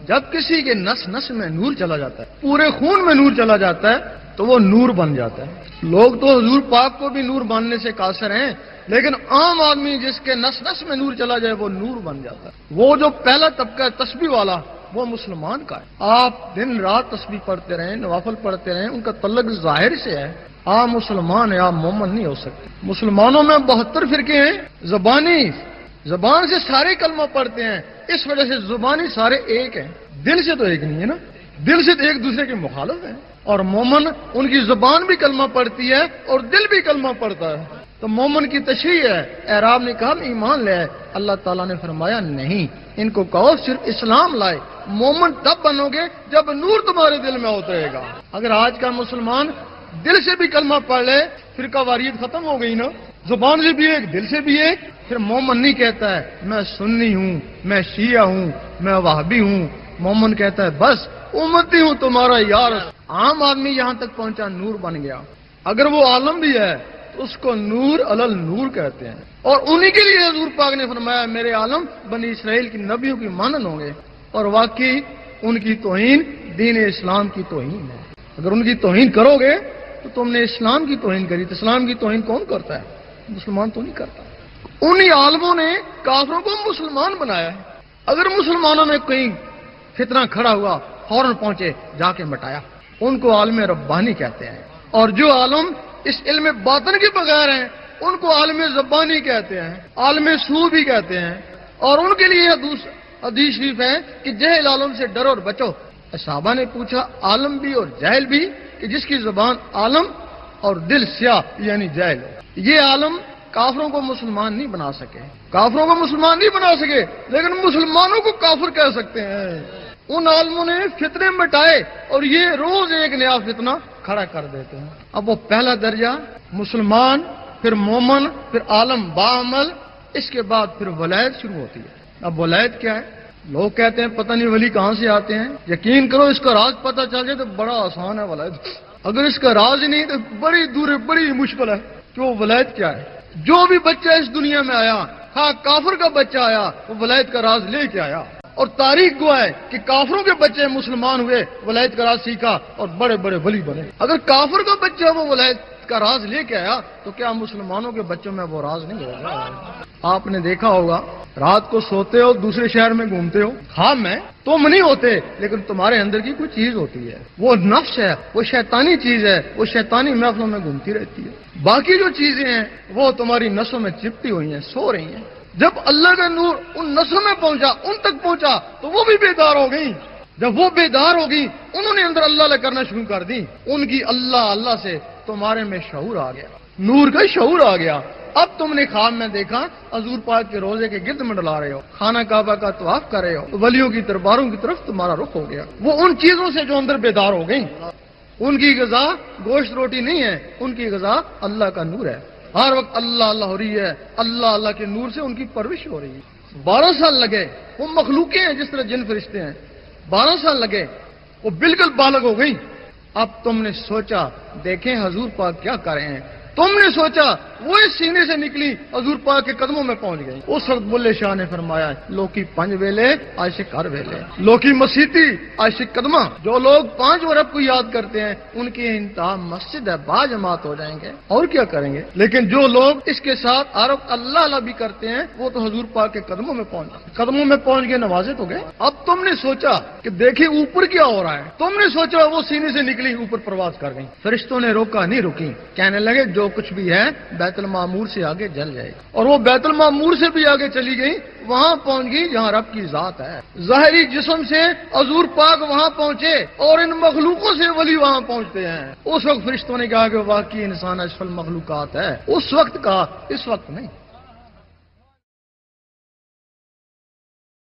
جب کسی کے نس نس میں نور چلا جاتا ہے، پورے خون میں نور چلا جاتا ہے تو وہ نور بن جاتا ہے۔ لوگ تو حضور پاک کو بھی نور ماننے سے قاصر ہیں، لیکن عام آدمی جس کے نس نس میں نور چلا جائے وہ نور بن جاتا ہے۔ وہ جو پہلا طبقہ ہے تسبیح والا، وہ مسلمان کا ہے۔ آپ دن رات تسبیح پڑھتے رہیں، نوافل پڑھتے رہیں، ان کا تعلق ظاہر سے ہے۔ آپ مسلمان ہیں، آپ مومن نہیں ہو سکتے۔ مسلمانوں میں 72 فرقے ہیں، زبان سے سارے کلمہ پڑھتے ہیں، اس وجہ سے زبانی سارے ایک ہیں، دل سے تو ایک نہیں ہے نا، دل سے تو ایک دوسرے کے مخالف ہیں۔ اور مومن ان کی زبان بھی کلمہ پڑھتی ہے اور دل بھی کلمہ پڑھتا ہے۔ تو مومن کی تشریح ہے۔ اعراب نے کہا ایمان لے آئے، اللہ تعالیٰ نے فرمایا نہیں، ان کو کہو صرف اسلام لائے۔ مومن تب بنو گے جب نور تمہارے دل میں اترے گا۔ اگر آج کا مسلمان دل سے بھی کلمہ پڑھ لے، فرقہ واریت ختم ہو گئی نا، زبان سے بھی ایک، دل سے بھی ایک، پھر مومن نہیں کہتا ہے میں سنی ہوں، میں شیعہ ہوں، میں وہابی ہوں۔ مومن کہتا ہے بس امتی ہوں تمہارا یار۔ عام آدمی یہاں تک پہنچا، نور بن گیا۔ اگر وہ عالم بھی ہے تو اس کو نور علل نور کہتے ہیں، اور انہی کے لیے حضور پاک نے فرمایا میرے عالم بنی اسرائیل کی نبیوں کی مانند ہوں گے۔ اور واقعی ان کی توہین دین اسلام کی توہین ہے۔ اگر ان کی توہین کرو گے تو تم نے اسلام کی توہین کری۔ تو اسلام کی توہین کون کرتا ہے؟ مسلمان تو نہیں کرتا۔ انہی عالموں نے کافروں کو مسلمان بنایا ہے۔ اگر مسلمانوں میں کہیں فتنہ کھڑا ہوا فوراً پہنچے، جا کے مٹایا۔ ان کو عالم ربانی کہتے ہیں۔ اور جو عالم اس علم باطن کے بغیر ہیں ان کو عالم زبانی کہتے ہیں، عالم سو بھی کہتے ہیں۔ اور ان کے لیے حدیث شریف ہے کہ جہل عالم سے ڈرو اور بچو۔ صحابہ نے پوچھا عالم بھی اور جاہل بھی، کہ جس کی زبان عالم اور دل سیاہ یعنی جاہل۔ یہ عالم کافروں کو مسلمان نہیں بنا سکے، کافروں کو مسلمان نہیں بنا سکے، لیکن مسلمانوں کو کافر کہہ سکتے ہیں۔ ان عالموں نے فتنے مٹائے اور یہ روز ایک نیا فتنہ کھڑا کر دیتے ہیں۔ اب وہ پہلا درجہ مسلمان، پھر مومن، پھر عالم باعمل، اس کے بعد پھر ولایت شروع ہوتی ہے۔ اب ولایت کیا ہے؟ لوگ کہتے ہیں پتہ نہیں ولی کہاں سے آتے ہیں۔ یقین کرو اس کا راز پتہ چل جائے تو بڑا آسان ہے ولایت۔ اگر اس کا راز ہی نہیں تو بڑی دور ہے، بڑی مشکل ہے کہ وہ ولایت کیا ہے۔ جو بھی بچہ اس دنیا میں آیا، ہاں کافر کا بچہ آیا، وہ ولایت کا راز لے کے آیا۔ اور تاریخ گواہ ہے کہ کافروں کے بچے مسلمان ہوئے، ولایت کا راز سیکھا اور بڑے بڑے ولی بنے۔ اگر کافر کا بچہ وہ ولایت کا راز لے کے آیا تو کیا مسلمانوں کے بچوں میں وہ راز نہیں ہوگا؟ آپ نے دیکھا ہوگا رات کو سوتے ہو، دوسرے شہر میں گھومتے ہو، خواب میں تم نہیں ہوتے لیکن تمہارے اندر کی کوئی چیز ہوتی ہے، وہ نفس ہے، وہ شیطانی چیز ہے، وہ شیطانی محفلوں میں گھومتی رہتی ہے۔ باقی جو چیزیں ہیں وہ تمہاری نسوں میں چپٹی ہوئی ہیں، سو رہی ہیں۔ جب اللہ کا نور ان نسوں میں پہنچا، ان تک پہنچا تو وہ بھی بیدار ہو گئی۔ جب وہ بیدار ہو گئی، انہوں نے اندر اللہ اللہ کرنا شروع کر دی۔ ان کی اللہ سے تمہارے میں شعور آ گیا، نور کا شعور آ گیا۔ اب تم نے خواب میں دیکھا حضور پاک کے روزے کے گرد منڈلا رہے ہو، خانہ کعبہ کا طواف کر رہے ہو، ولیوں کی درباروں کی طرف تمہارا رخ ہو گیا۔ وہ ان چیزوں سے جو اندر بیدار ہو گئی۔ ان کی غذا گوشت روٹی نہیں ہے، ان کی غذا اللہ کا نور ہے۔ ہر وقت اللہ اللہ ہو رہی ہے، اللہ کے نور سے ان کی پرورش ہو رہی ہے۔ 12 سال لگے، وہ مخلوقیں ہیں جس طرح جن فرشتے ہیں، 12 سال لگے، وہ بالکل بالغ ہو گئی۔ اب تم نے سوچا دیکھیں حضور پاک کیا کر رہے ہیں، تم نے سوچا وہ اس سینے سے نکلی حضور پاک کے قدموں میں پہنچ گئی۔ اس وقت بلے شاہ نے فرمایا لوکی 5 ویلے عاشق ہر ویلے، لوکی مسیتی عاشق قدمہ۔ جو لوگ 5 رب کو یاد کرتے ہیں ان کی انتہا مسجد ہے، باجماعت ہو جائیں گے، اور کیا کریں گے۔ لیکن جو لوگ اس کے ساتھ عرب اللہ اللہ بھی کرتے ہیں وہ تو حضور پاک کے قدموں میں پہنچ گئے، قدموں میں پہنچ گئے، نوازے تو گئے۔ اب تم نے سوچا کہ دیکھیں اوپر کیا ہو رہا ہے، تم نے سوچا وہ سینے سے نکلی اوپر پرواز کر گئی۔ فرشتوں نے روکا نہیں، رکی، کہنے لگے جو کچھ بھی ہے بیت المعمور سے آگے جل جائے گا۔ اور وہ بیت المعمور سے بھی آگے چلی گئی، وہاں پہنچ گئی جہاں رب کی ذات ہے۔ ظاہری جسم سے حضور پاک وہاں پہنچے اور ان مخلوقوں سے ولی وہاں پہنچتے ہیں۔ اس وقت فرشتوں نے کہا کہ واقعی انسان اشرف المخلوقات ہے، اس وقت کہا، اس وقت نہیں۔